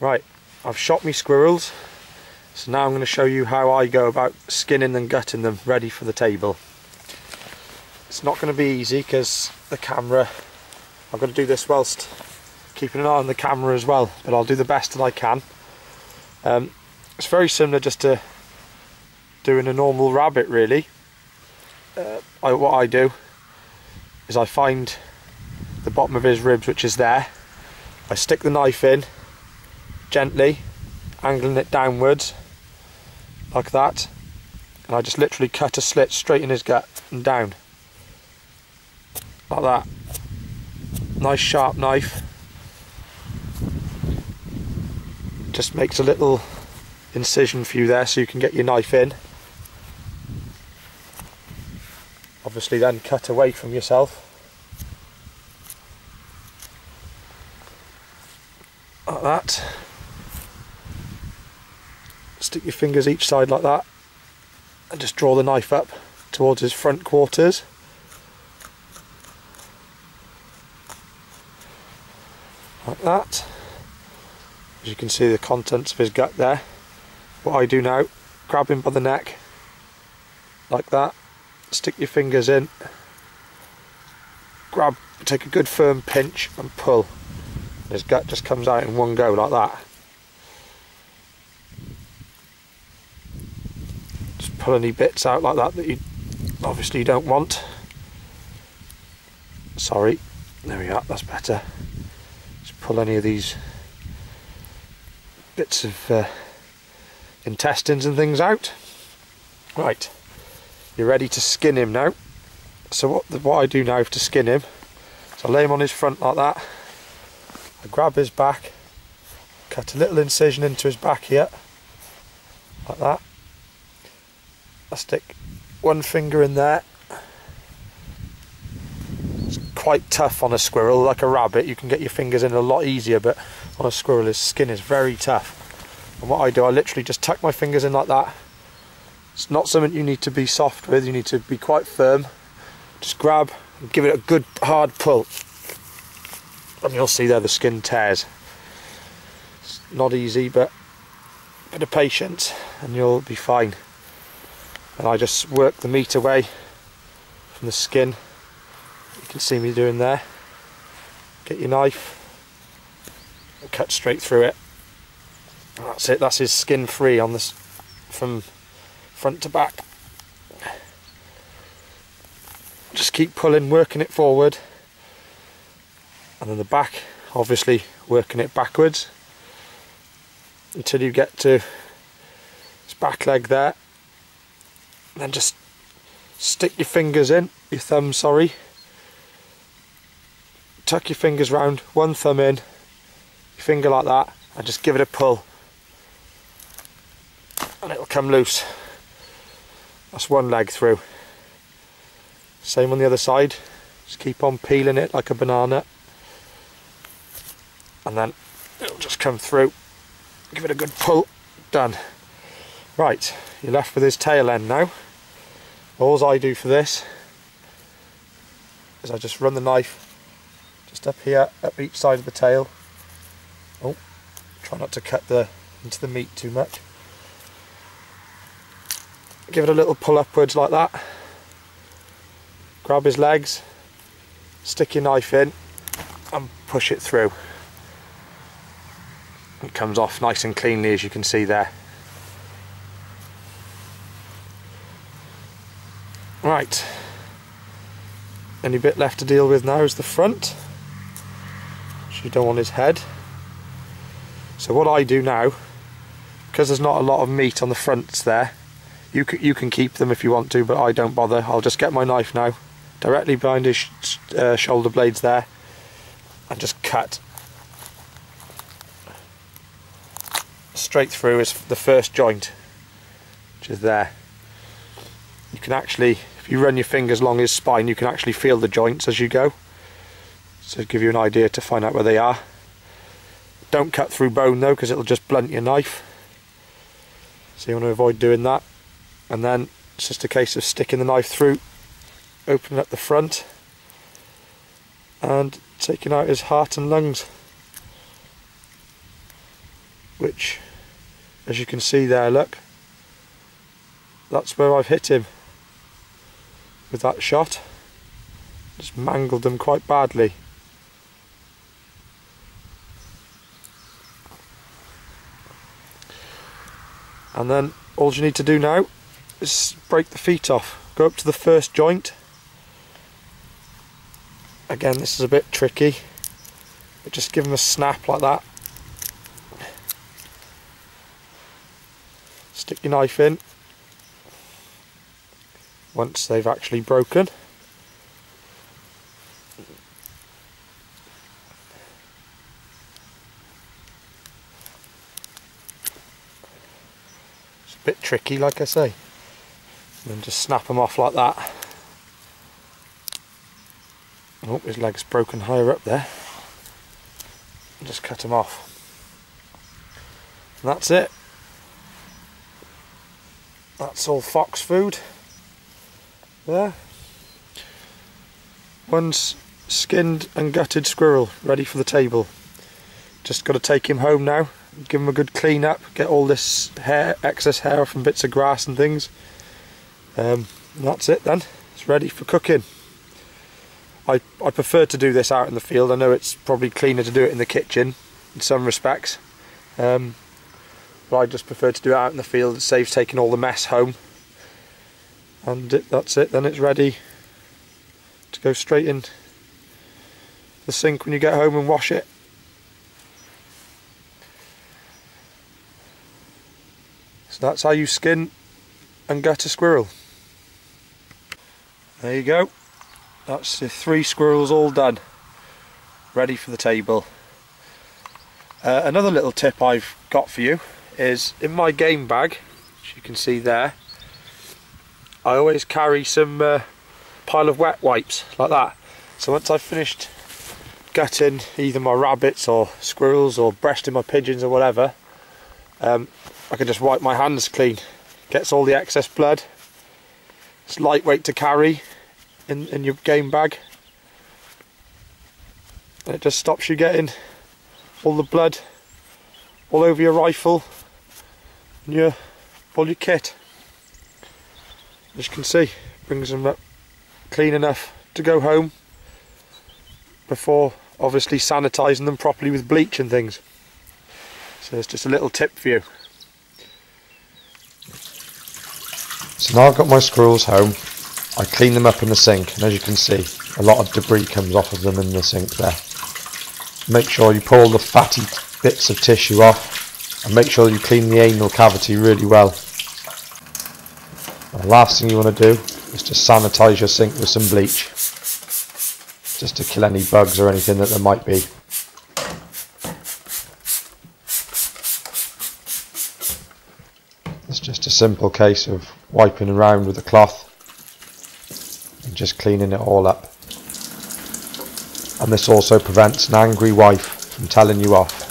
Right, I've shot me squirrels, so now I'm going to show you how I go about skinning and gutting them ready for the table. It's not going to be easy because the camera, I've got to do this whilst keeping an eye on the camera as well, but I'll do the best that I can. It's very similar just to doing a normal rabbit really. What I do is I find the bottom of his ribs, which is there. I stick the knife in gently, angling it downwards like that, and I just literally cut a slit straight in his gut and down like that. Nice sharp knife, just makes a little incision for you there so you can get your knife in. Obviously then cut away from yourself like that. Stick your fingers each side like that and just draw the knife up towards his front quarters. Like that. As you can see, the contents of his gut there. What I do now, grab him by the neck like that, stick your fingers in, grab, take a good firm pinch and pull. His gut just comes out in one go like that. Just pull any bits out like that that you obviously don't want. Sorry, there we are, that's better. Just pull any of these bits of intestines and things out. Right, you're ready to skin him now. So what I do now to skin him, so I lay him on his front like that. I grab his back, cut a little incision into his back here, like that. I stick one finger in there. It's quite tough on a squirrel. Like a rabbit, you can get your fingers in a lot easier, but on a squirrel his skin is very tough. And what I do, I literally just tuck my fingers in like that. It's not something you need to be soft with, you need to be quite firm. Just grab and give it a good hard pull. And you'll see there the skin tears. It's not easy, but a bit of patience and you'll be fine. And I just work the meat away from the skin. You can see me doing there. Get your knife and cut straight through it. And that's it, that's his skin free on this from front to back. Just keep pulling, working it forward. And then the back, obviously working it backwards until you get to his back leg there. And then just stick your fingers in, your thumb, sorry. Tuck your fingers round, one thumb in, your finger like that, and just give it a pull. And it'll come loose. That's one leg through. Same on the other side. Just keep on peeling it like a banana. And then it'll just come through. Give it a good pull. Done. Right, you're left with his tail end now. All I do for this is I just run the knife just up here, up each side of the tail. Oh, try not to cut into the meat too much. Give it a little pull upwards like that. Grab his legs, stick your knife in and push it through. It comes off nice and cleanly, as you can see there. Right, any bit left to deal with now is the front, which you don't want his head. So what I do now, because there's not a lot of meat on the fronts there, you can keep them if you want to, but I don't bother. I'll just get my knife now, directly behind his shoulder blades there, and just cut straight through the first joint, which is there. You can actually, if you run your fingers along his spine, you can actually feel the joints as you go. So to give you an idea to find out where they are. Don't cut through bone though, because it'll just blunt your knife. So you want to avoid doing that. And then it's just a case of sticking the knife through, opening up the front, and taking out his heart and lungs. which, as you can see there, look, that's where I've hit him with that shot. Just mangled them quite badly. And then all you need to do now is break the feet off. Go up to the first joint. Again, this is a bit tricky, but just give them a snap like that. Stick your knife in once they've actually broken. It's a bit tricky, like I say. And then just snap them off like that. Oh, his leg's broken higher up there. And just cut him off. And that's it. That's all fox food. There. One's skinned and gutted squirrel ready for the table. Just got to take him home now. Give him a good clean up. Get all this hair, excess hair from bits of grass and things. And that's it then. It's ready for cooking. I prefer to do this out in the field. I know it's probably cleaner to do it in the kitchen in some respects, but I just prefer to do it out in the field. It saves taking all the mess home, and that's it. Then it's ready to go straight in the sink when you get home and wash it. So that's how you skin and gut a squirrel. There you go. That's the 3 squirrels all done, ready for the table. Another little tip I've got for you is in my game bag, as you can see there, I always carry some pile of wet wipes like that. So once I've finished gutting either my rabbits or squirrels or breasting my pigeons or whatever, I can just wipe my hands clean. Gets all the excess blood. It's lightweight to carry in your game bag, and it just stops you getting all the blood all over your rifle and all your kit. As you can see, brings them up clean enough to go home before obviously sanitising them properly with bleach and things. So it's just a little tip for you. So now I've got my squirrels home, I clean them up in the sink, and as you can see, a lot of debris comes off of them in the sink there. Make sure you pull all the fatty bits of tissue off, and make sure you clean the anal cavity really well. And the last thing you want to do is to sanitise your sink with some bleach, just to kill any bugs or anything that there might be. It's just a simple case of wiping around with a cloth and just cleaning it all up. And this also prevents an angry wife from telling you off.